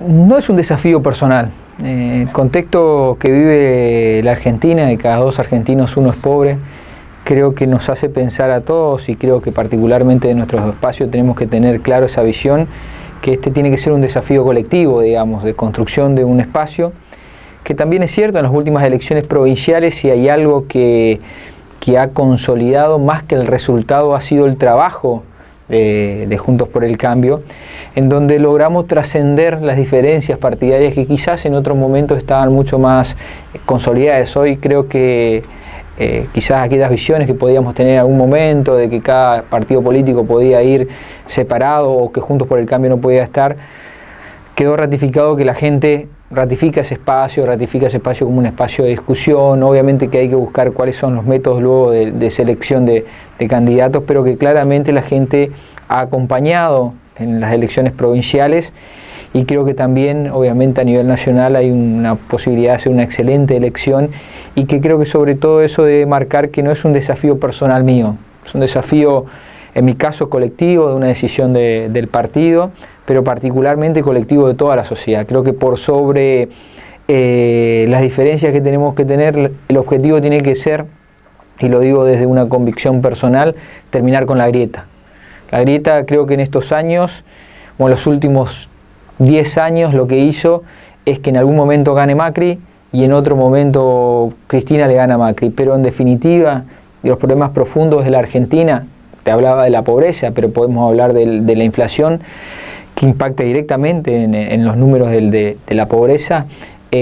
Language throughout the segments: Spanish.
No es un desafío personal. El contexto que vive la Argentina, de cada 2 argentinos uno es pobre, creo que nos hace pensar a todos, y creo que particularmente en nuestros espacios tenemos que tener claro esa visión, que este tiene que ser un desafío colectivo, digamos, de construcción de un espacio, que también es cierto, en las últimas elecciones provinciales, si hay algo que ha consolidado más que el resultado, ha sido el trabajo de Juntos por el Cambio, en donde logramos trascender las diferencias partidarias que quizás en otros momentos estaban mucho más consolidadas. Hoy creo que quizás aquellas visiones que podíamos tener en algún momento de que cada partido político podía ir separado o que Juntos por el Cambio no podía estar, quedó ratificado que la gente ratifica ese espacio como un espacio de discusión. Obviamente que hay que buscar cuáles son los métodos luego de selección de candidatos, pero que claramente la gente ha acompañado en las elecciones provinciales, y creo que también obviamente a nivel nacional hay una posibilidad de hacer una excelente elección, y que creo que sobre todo eso debe marcar que no es un desafío personal mío, es un desafío en mi caso colectivo, de una decisión del partido, pero particularmente colectivo de toda la sociedad. Creo que por sobre las diferencias que tenemos que tener, el objetivo tiene que ser, y lo digo desde una convicción personal, terminar con la grieta. La grieta creo que en estos años, o en los últimos 10 años, lo que hizo es que en algún momento gane Macri y en otro momento Cristina le gana a Macri. Pero en definitiva, los problemas profundos de la Argentina, te hablaba de la pobreza, pero podemos hablar de la inflación, que impacta directamente en los números de la pobreza,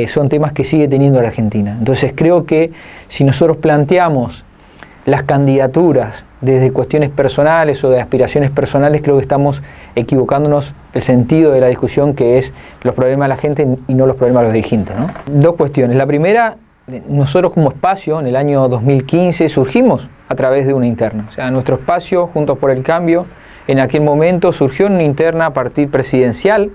son temas que sigue teniendo la Argentina. Entonces creo que si nosotros planteamos las candidaturas desde cuestiones personales o de aspiraciones personales, creo que estamos equivocándonos el sentido de la discusión, que es los problemas de la gente y no los problemas de los dirigentes, ¿no? 2 cuestiones. La primera, nosotros como espacio en el año 2015 surgimos a través de una interna. O sea, nuestro espacio, Juntos por el Cambio, en aquel momento surgió en una interna a partir presidencial,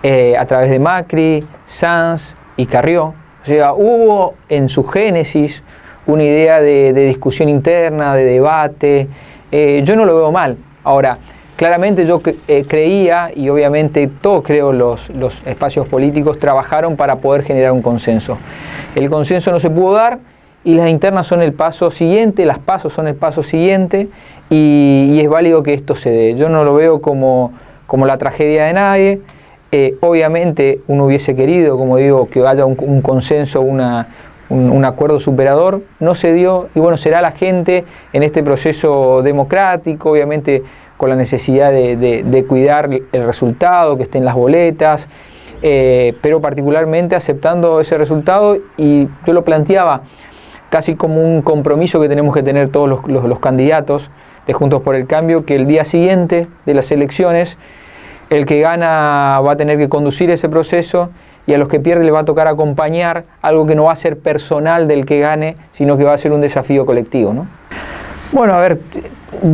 a través de Macri, Sanz y Carrió. O sea, hubo en su génesis una idea de discusión interna, de debate. Yo no lo veo mal. Ahora, claramente yo creía, y obviamente todos creo los espacios políticos trabajaron para poder generar un consenso. El consenso no se pudo dar, y las internas son el paso siguiente, las pasos son el paso siguiente, y es válido que esto se dé. Yo no lo veo como la tragedia de nadie. Obviamente uno hubiese querido, como digo, que haya un consenso, un acuerdo superador. No se dio, y bueno, será la gente en este proceso democrático, obviamente con la necesidad de cuidar el resultado, que estén las boletas, pero particularmente aceptando ese resultado. Y yo lo planteaba casi como un compromiso que tenemos que tener todos los candidatos de Juntos por el Cambio, que el día siguiente de las elecciones el que gana va a tener que conducir ese proceso, y a los que pierden les va a tocar acompañar algo que no va a ser personal del que gane, sino que va a ser un desafío colectivo, ¿no? Bueno, a ver,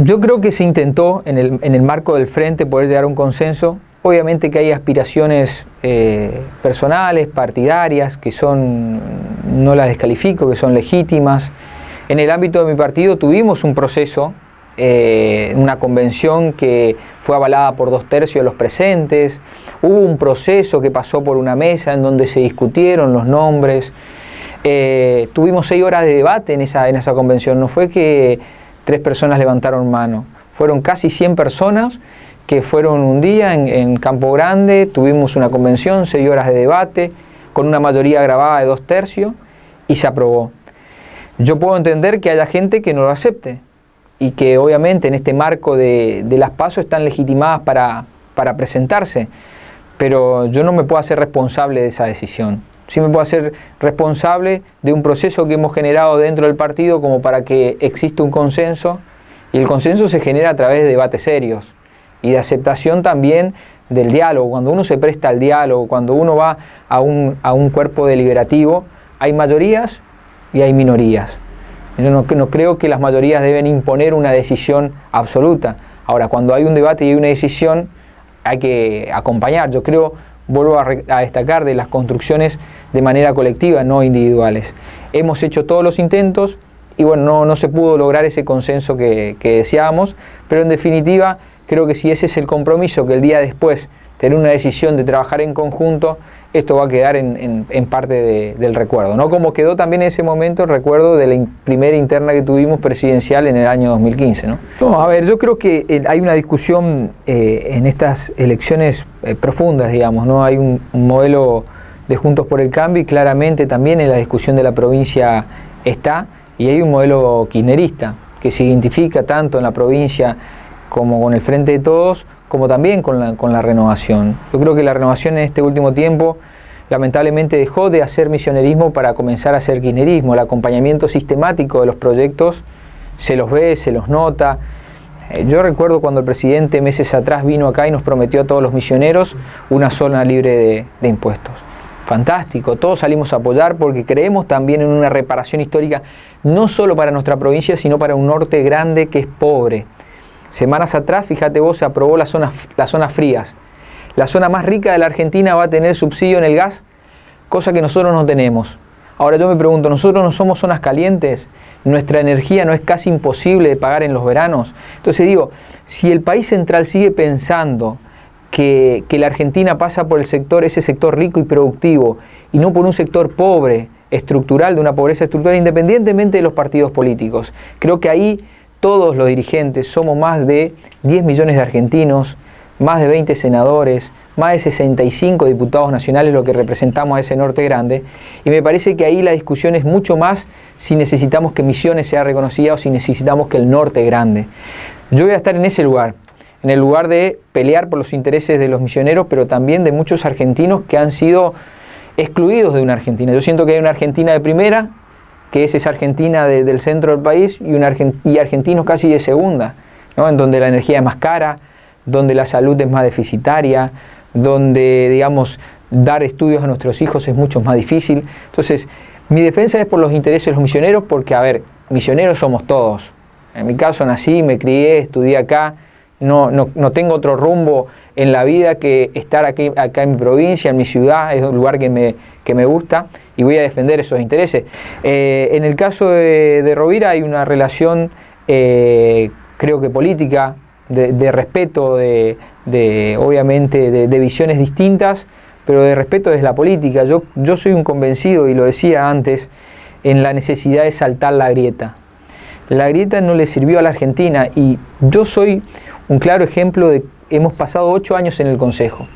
yo creo que se intentó en el marco del frente poder llegar a un consenso. Obviamente que hay aspiraciones personales, partidarias, que no las descalifico, que son legítimas. En el ámbito de mi partido tuvimos un proceso, una convención que fue avalada por 2/3 de los presentes. Hubo un proceso que pasó por una mesa en donde se discutieron los nombres. Tuvimos 6 horas de debate en esa convención. No fue que 3 personas levantaron mano, fueron casi 100 personas que fueron un día en Campo Grande. Tuvimos una convención, 6 horas de debate, con una mayoría grabada de 2/3, y se aprobó. Yo puedo entender que haya gente que no lo acepte, y que obviamente en este marco de las PASO están legitimadas para presentarse, pero yo no me puedo hacer responsable de esa decisión. Sí me puedo hacer responsable de un proceso que hemos generado dentro del partido como para que exista un consenso, y el consenso se genera a través de debates serios y de aceptación también del diálogo. Cuando uno se presta al diálogo, cuando uno va a un cuerpo deliberativo, hay mayorías y hay minorías. Yo no creo que las mayorías deben imponer una decisión absoluta. Ahora, cuando hay un debate y hay una decisión, hay que acompañar. Yo creo, vuelvo a destacar, de las construcciones de manera colectiva, no individuales. Hemos hecho todos los intentos y bueno, no se pudo lograr ese consenso que deseábamos, pero en definitiva creo que si ese es el compromiso que el día después tener una decisión de trabajar en conjunto, esto va a quedar en parte del recuerdo, ¿no? Como quedó también en ese momento el recuerdo de la primera interna que tuvimos presidencial en el año 2015, ¿no? No, a ver, yo creo que hay una discusión en estas elecciones profundas, digamos, ¿no? Hay un modelo de Juntos por el Cambio y claramente también en la discusión de la provincia está, y hay un modelo kirchnerista que se identifica tanto en la provincia como con el Frente de Todos, como también con la renovación. Yo creo que la renovación en este último tiempo lamentablemente dejó de hacer misionerismo para comenzar a hacer kirchnerismo. El acompañamiento sistemático de los proyectos se los ve, se los nota. Yo recuerdo cuando el presidente meses atrás vino acá y nos prometió a todos los misioneros una zona libre de impuestos. Fantástico, todos salimos a apoyar porque creemos también en una reparación histórica, no solo para nuestra provincia, sino para un norte grande que es pobre. Semanas atrás, fíjate vos, se aprobó las zonas frías. La zona más rica de la Argentina va a tener subsidio en el gas, cosa que nosotros no tenemos. Ahora yo me pregunto, ¿nosotros no somos zonas calientes? ¿Nuestra energía no es casi imposible de pagar en los veranos? Entonces digo, si el país central sigue pensando que la Argentina pasa por ese sector rico y productivo, y no por un sector pobre, estructural, de una pobreza estructural, independientemente de los partidos políticos, creo que ahí todos los dirigentes, somos más de 10 millones de argentinos, más de 20 senadores, más de 65 diputados nacionales, lo que representamos a ese norte grande, y me parece que ahí la discusión es mucho más si necesitamos que Misiones sea reconocida o si necesitamos que el norte grande. Yo voy a estar en ese lugar, en el lugar de pelear por los intereses de los misioneros, pero también de muchos argentinos que han sido excluidos de una Argentina. Yo siento que hay una Argentina de primera, que es esa Argentina del centro del país, y argentinos casi de segunda, ¿no? En donde la energía es más cara, donde la salud es más deficitaria, donde, digamos, dar estudios a nuestros hijos es mucho más difícil. Entonces, mi defensa es por los intereses de los misioneros, porque, a ver, misioneros somos todos. En mi caso nací, me crié, estudié acá, no tengo otro rumbo en la vida que estar acá en mi provincia, en mi ciudad, es un lugar que me gusta, y voy a defender esos intereses. En el caso de Rovira hay una relación, creo que política, de respeto, obviamente de visiones distintas, pero de respeto desde la política. Yo soy un convencido, y lo decía antes, en la necesidad de saltar la grieta. La grieta no le sirvió a la Argentina, y yo soy un claro ejemplo de que hemos pasado 8 años en el Consejo.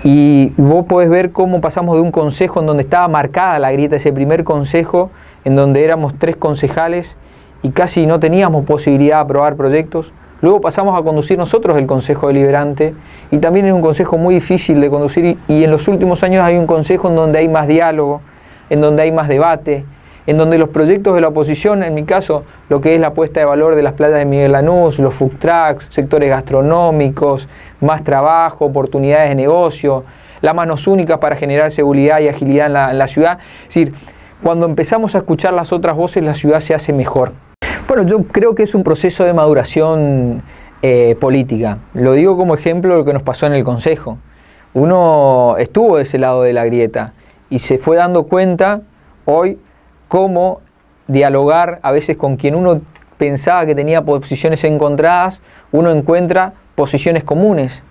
Y vos podés ver cómo pasamos de un consejo en donde estaba marcada la grieta, ese primer consejo, en donde éramos 3 concejales y casi no teníamos posibilidad de aprobar proyectos. Luego pasamos a conducir nosotros el Consejo Deliberante, y también es un consejo muy difícil de conducir, y en los últimos años hay un consejo en donde hay más diálogo, en donde hay más debate, en donde los proyectos de la oposición, en mi caso, lo que es la puesta de valor de las playas de Miguel Lanús, los food trucks, sectores gastronómicos, más trabajo, oportunidades de negocio, las manos únicas para generar seguridad y agilidad en la ciudad. Es decir, cuando empezamos a escuchar las otras voces, la ciudad se hace mejor. Bueno, yo creo que es un proceso de maduración política. Lo digo como ejemplo de lo que nos pasó en el Consejo. Uno estuvo de ese lado de la grieta y se fue dando cuenta hoy cómo dialogar a veces con quien uno pensaba que tenía posiciones encontradas, uno encuentra posiciones comunes,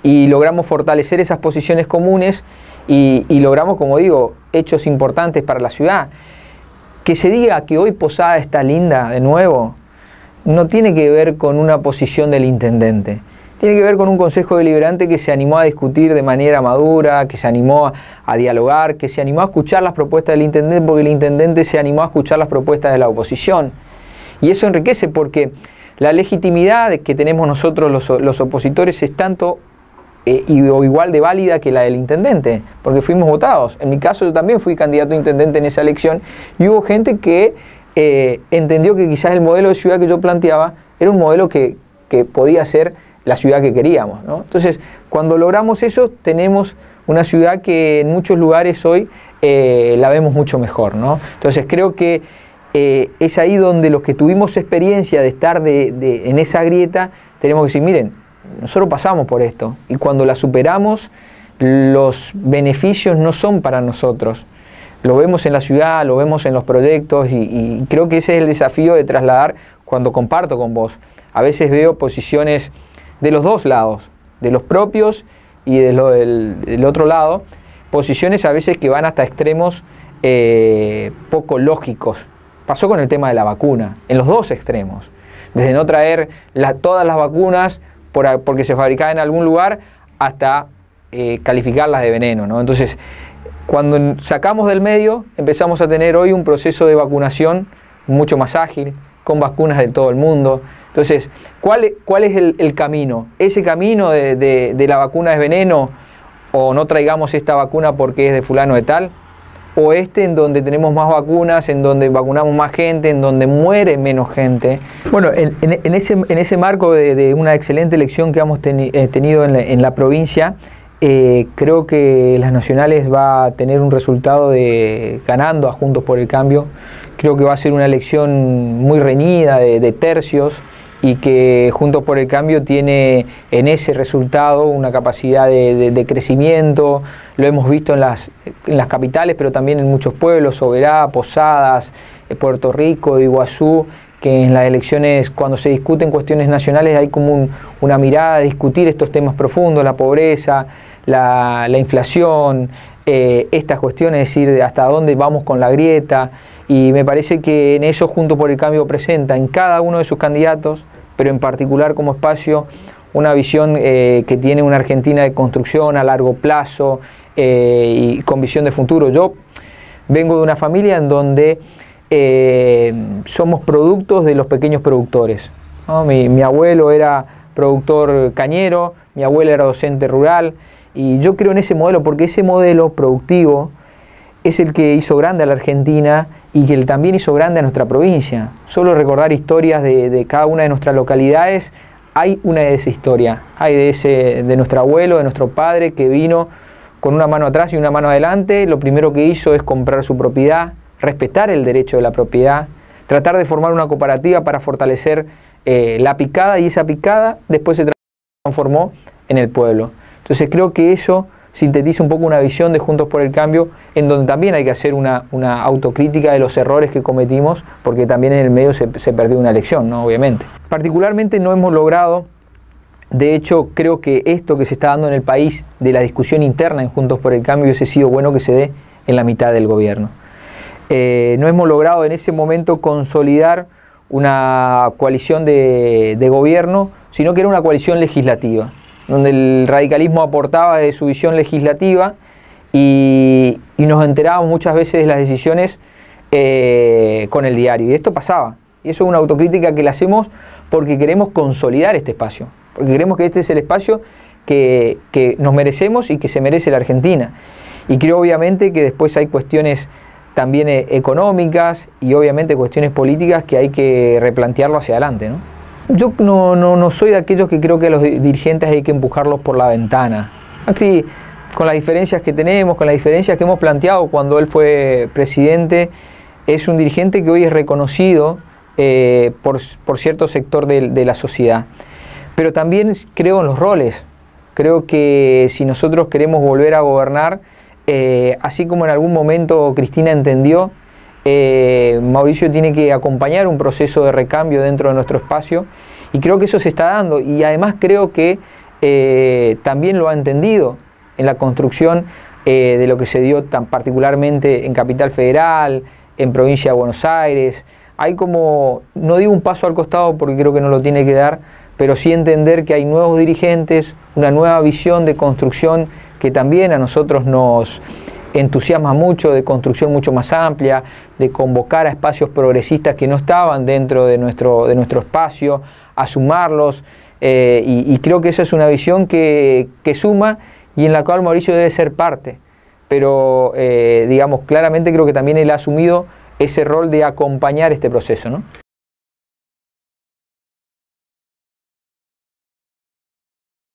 y logramos fortalecer esas posiciones comunes y logramos, como digo, hechos importantes para la ciudad. Que se diga que hoy Posada está linda de nuevo, no tiene que ver con una posición del intendente. Tiene que ver con un consejo deliberante que se animó a discutir de manera madura, que se animó a dialogar, que se animó a escuchar las propuestas del intendente, porque el intendente se animó a escuchar las propuestas de la oposición. Y eso enriquece, porque la legitimidad que tenemos nosotros los opositores es tanto o igual de válida que la del intendente, porque fuimos votados. En mi caso yo también fui candidato a intendente en esa elección, y hubo gente que entendió que quizás el modelo de ciudad que yo planteaba era un modelo que podía ser la ciudad que queríamos, ¿no? Entonces, cuando logramos eso, tenemos una ciudad que en muchos lugares hoy la vemos mucho mejor, ¿no? Entonces, creo que es ahí donde los que tuvimos experiencia de estar en esa grieta, tenemos que decir, miren, nosotros pasamos por esto, y cuando la superamos, los beneficios no son para nosotros. Lo vemos en la ciudad, lo vemos en los proyectos, y creo que ese es el desafío de trasladar cuando comparto con vos. A veces veo posiciones de los dos lados, de los propios y del otro lado, posiciones a veces que van hasta extremos poco lógicos. Pasó con el tema de la vacuna, en los dos extremos, desde no traer todas las vacunas porque se fabricaban en algún lugar hasta calificarlas de veneno, ¿no? Entonces, cuando sacamos del medio, empezamos a tener hoy un proceso de vacunación mucho más ágil, con vacunas de todo el mundo. Entonces, ¿cuál es el camino? ¿Ese camino de la vacuna es veneno o no traigamos esta vacuna porque es de fulano de tal? ¿O en donde tenemos más vacunas, en donde vacunamos más gente, en donde muere menos gente? Bueno, en ese marco de una excelente elección que hemos tenido en la provincia, creo que las nacionales va a tener un resultado ganando a Juntos por el Cambio. Creo que va a ser una elección muy reñida, de tercios, y que Juntos por el Cambio tiene en ese resultado una capacidad de crecimiento. Lo hemos visto en las capitales, pero también en muchos pueblos, Soberá, Posadas, Puerto Rico, Iguazú, que en las elecciones, cuando se discuten cuestiones nacionales, hay como una mirada a discutir estos temas profundos, la pobreza, la inflación, estas cuestiones, es decir, hasta dónde vamos con la grieta, y me parece que en eso Juntos por el Cambio presenta en cada uno de sus candidatos, pero en particular como espacio, una visión que tiene una Argentina de construcción a largo plazo y con visión de futuro. Yo vengo de una familia en donde somos productos de los pequeños productores, ¿no? Mi abuelo era productor cañero, mi abuela era docente rural, y yo creo en ese modelo porque ese modelo productivo es el que hizo grande a la Argentina y que también hizo grande a nuestra provincia. Solo recordar historias de cada una de nuestras localidades, hay una de esa historia, hay de nuestro abuelo, de nuestro padre, que vino con una mano atrás y una mano adelante. Lo primero que hizo es comprar su propiedad, respetar el derecho de la propiedad, tratar de formar una cooperativa para fortalecer la picada, y esa picada después se transformó en el pueblo. Entonces creo que eso sintetiza un poco una visión de Juntos por el Cambio, en donde también hay que hacer una autocrítica de los errores que cometimos, porque también en el medio se perdió una elección, ¿no? Obviamente. Particularmente no hemos logrado, de hecho creo que esto que se está dando en el país, de la discusión interna en Juntos por el Cambio, hubiese sido bueno que se dé en la mitad del gobierno. No hemos logrado en ese momento consolidar una coalición de gobierno, sino que era una coalición legislativa, donde el radicalismo aportaba de su visión legislativa y nos enterábamos muchas veces de las decisiones con el diario. Y esto pasaba. Y eso es una autocrítica que la hacemos porque queremos consolidar este espacio, porque queremos que este es el espacio que nos merecemos y que se merece la Argentina. Y creo obviamente que después hay cuestiones también económicas y obviamente cuestiones políticas que hay que replantearlo hacia adelante, ¿no? Yo no soy de aquellos que creo que a los dirigentes hay que empujarlos por la ventana. Aquí, con las diferencias que tenemos, con las diferencias que hemos planteado cuando él fue presidente, es un dirigente que hoy es reconocido por cierto sector de la sociedad. Pero también creo en los roles. Creo que si nosotros queremos volver a gobernar, así como en algún momento Cristina entendió, Mauricio tiene que acompañar un proceso de recambio dentro de nuestro espacio, y creo que eso se está dando, y además creo que también lo ha entendido en la construcción de lo que se dio tan particularmente en Capital Federal, en Provincia de Buenos Aires. Hay como, no digo un paso al costado porque creo que no lo tiene que dar, pero sí entender que hay nuevos dirigentes, una nueva visión de construcción que también a nosotros nos entusiasma mucho, de construcción mucho más amplia, de convocar a espacios progresistas que no estaban dentro de nuestro espacio, a sumarlos, y creo que esa es una visión que suma y en la cual Mauricio debe ser parte, pero digamos, claramente creo que también él ha asumido ese rol de acompañar este proceso, ¿no?